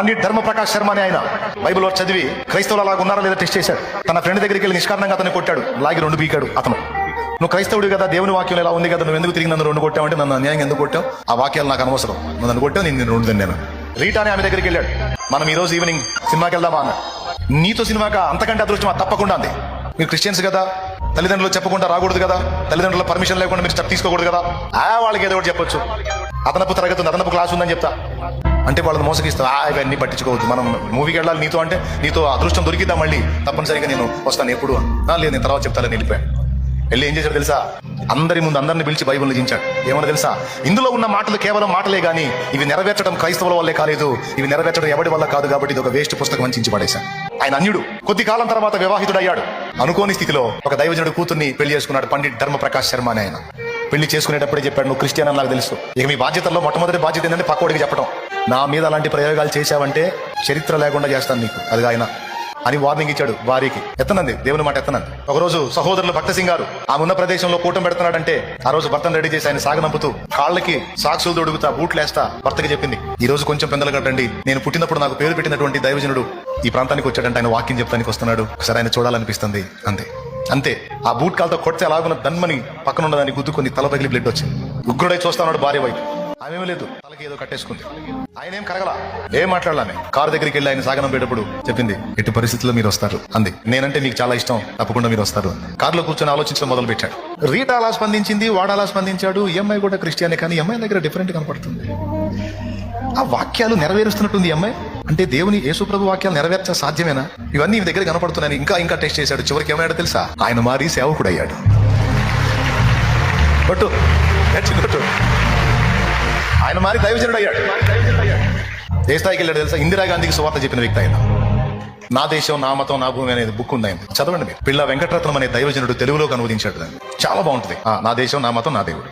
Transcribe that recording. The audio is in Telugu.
పండిట్ ధర్మ ప్రకాష్ శర్మ అని ఆయన బైబిల్ వర్డ్ చదివి క్రైస్తవులు అలాగా ఉన్నారా లేదా టెస్ట్ చేశాడు. తన ఫ్రెండ్ దగ్గరికి వెళ్ళి నిష్కారణంగా అతన్ని కొట్టాడు, లాగి 2 పీకాడు. అతను, నువ్వు క్రైస్తవుడు కదా, దేవుని వాక్యం ఎలా ఉంది కదా, నువ్వు ఎందుకు తిరిగి నన్ను 2 కొట్టావంటే, నన్ను అన్యాయంగా ఎందుకు కొట్టావు, ఆ వాక్యాలు నాకు అనవసరం, నువ్వు నన్ను కొట్టావు, నేను 2 నేను. రీటా అని ఆమె దగ్గరికి వెళ్ళాడు, మనం ఈ రోజు ఈవినింగ్ సినిమాకి వెళ్దామా అన్నాడు. నీతో సినిమాగా అంతకంటే అదృష్టం తప్పకుండా అంది. మీరు క్రిస్టియన్స్ కదా, తల్లిదండ్రులు చెప్పకుండా రాకూడదు కదా, తల్లిదండ్రుల పర్మిషన్ లేకుండా మీరు స్టెప్ తీసుకోకూడదు కదా, వాళ్ళకి ఏదో ఒకటి చెప్పొచ్చు, అదనపు తరగతి ఉంది, అదనపు క్లాస్ ఉందని చెప్తా అంటే వాళ్ళని మోసగిస్తావు. ఇవన్నీ పట్టించుకోవద్దు, మనం మూవీకి వెళ్ళాలి నీతో అంటే, నీతో అదృష్టం దొరికిద్దా మళ్ళీ తప్పనిసరిగా నేను వస్తాను ఎప్పుడు, లేదు నేను తర్వాత చెప్తానని వెళ్ళిపోయాడు. వెళ్ళి ఏం చేశాడు తెలుసా, అందరి ముందు అందరిని పిలిచి బైబిల్ని దించాడు. ఏమన్నా తెలుసా, ఇందులో ఉన్న మాటలు కేవలం మాటలే గానీ ఇవి నెరవేర్చడం క్రైస్తవుల వల్లే కాలేదు, ఇవి నెరవేర్చడం ఎవడి వల్ల కాదు, కాబట్టి ఇది ఒక వేస్ట్ పుస్తకం అని చించి పడేశాడు. ఆయన అన్యుడు, కొద్ది కాలం తర్వాత వివాహితుడయ్యాడు. అనుకోని స్థితిలో ఒక దైవజనుడు కూతుర్ని పెళ్లి చేసుకున్నాడు, పండిట్ ధర్మ ప్రకాష్ శర్మ అని ఆయన. పెళ్లి చేసుకునేటప్పుడే చెప్పాడు, నువ్వు క్రిస్టియన్ అని నాకు తెలుసు, ఇక మీ బాధ్యతల్లో మొట్టమొదటి బాధ్యత ఏంటంటే పక్కోడికి చెప్పడం, నా మీద అలాంటి ప్రయోగాలు చేశావంటే చరిత్ర లేకుండా చేస్తాను నీకు, అది ఆయన అని వార్నింగ్ ఇచ్చాడు భార్యకి. ఎత్తనంది, దేవుని మాట ఎత్తనంది. ఒకరోజు సహోదరులు భక్త సింగ్ గారు ఆమె ఉన్న ప్రదేశంలో కూటం పెడుతున్నాడంటే, ఆ రోజు భర్తను రెడీ చేసి ఆయన సాగనంపుతూ కాళ్ళకి సాక్సులు దొడుగుతా బూట్లేస్తా భర్తకి చెప్పింది, ఈ రోజు కొంచెం పెందలు కట్టండి, నేను పుట్టినప్పుడు నాకు పేరు పెట్టినటువంటి దైవజనుడు ఈ ప్రాంతానికి వచ్చాడంటే, ఆయన వాక్యం చెప్తానికి వస్తున్నాడు, ఒకసారి ఆయన చూడాలనిపిస్తుంది, అంతే అంతే. ఆ బూట్ కాలతో కొడితే అలాగున్న దన్మని పక్కన ఉన్నదాన్ని గుద్దుకొని తల పగిలి బ్లడ్ వచ్చింది. ఉగ్రుడై చూస్తున్నాడు భార్య వైపు, ఆమెమీ లేదు, తలకి ఏదో కట్టేసుకుంది. ఆయన ఏం కరగల, ఏం మాట్లాడాలని కారు దగ్గరికి వెళ్ళి ఆయన సాగనం పెట్టేటప్పుడు చెప్పింది, ఎట్టి పరిస్థితుల్లో మీరు వస్తారు అంది, నేనంటే మీకు చాలా ఇష్టం, తప్పకుండా మీరు వస్తారు. కారులో కూర్చొని ఆలోచించడం మొదలు పెట్టాడు. రీటా అలా స్పందించింది, వాడు అలా స్పందించాడు. ఈ అమ్మాయి కూడా క్రిస్టియనే, కానీ ఈ అమ్మాయి దగ్గర డిఫరెంట్ కనపడుతుంది. ఆ వాక్యాలు నెరవేరుస్తున్నట్టుంది ఈ అమ్మాయి. అంటే దేవుని యేసుప్రభు వాక్యాలు నెరవేర్చ సాధ్యమేనా, ఇవన్నీ ఈ దగ్గర కనపడుతున్నాయని ఇంకా టెస్ట్ చేశాడు. చివరికి ఏమయ్యాడు తెలుసా, ఆయన మారి సేవకుడు అయ్యాడు. ఆయన మారి దైవజనుడు అయ్యాడు. ఏ స్థాయికి వెళ్ళాడు తెలుసా, ఇందిరాగాంధీకి సువార్త చెప్పిన వ్యక్తి ఆయన. నా దేశం నా మతం నా భూమి అనేది బుక్ ఉంది, ఆయన చదవండి మీరు. పిల్ల వెంకటరత్నం అనే దైవజనుడు తెలుగులోకి అనువదించాడు దాన్ని, చాలా బాగుంటుంది. నా దేశం నా మతం నా దేవుడు.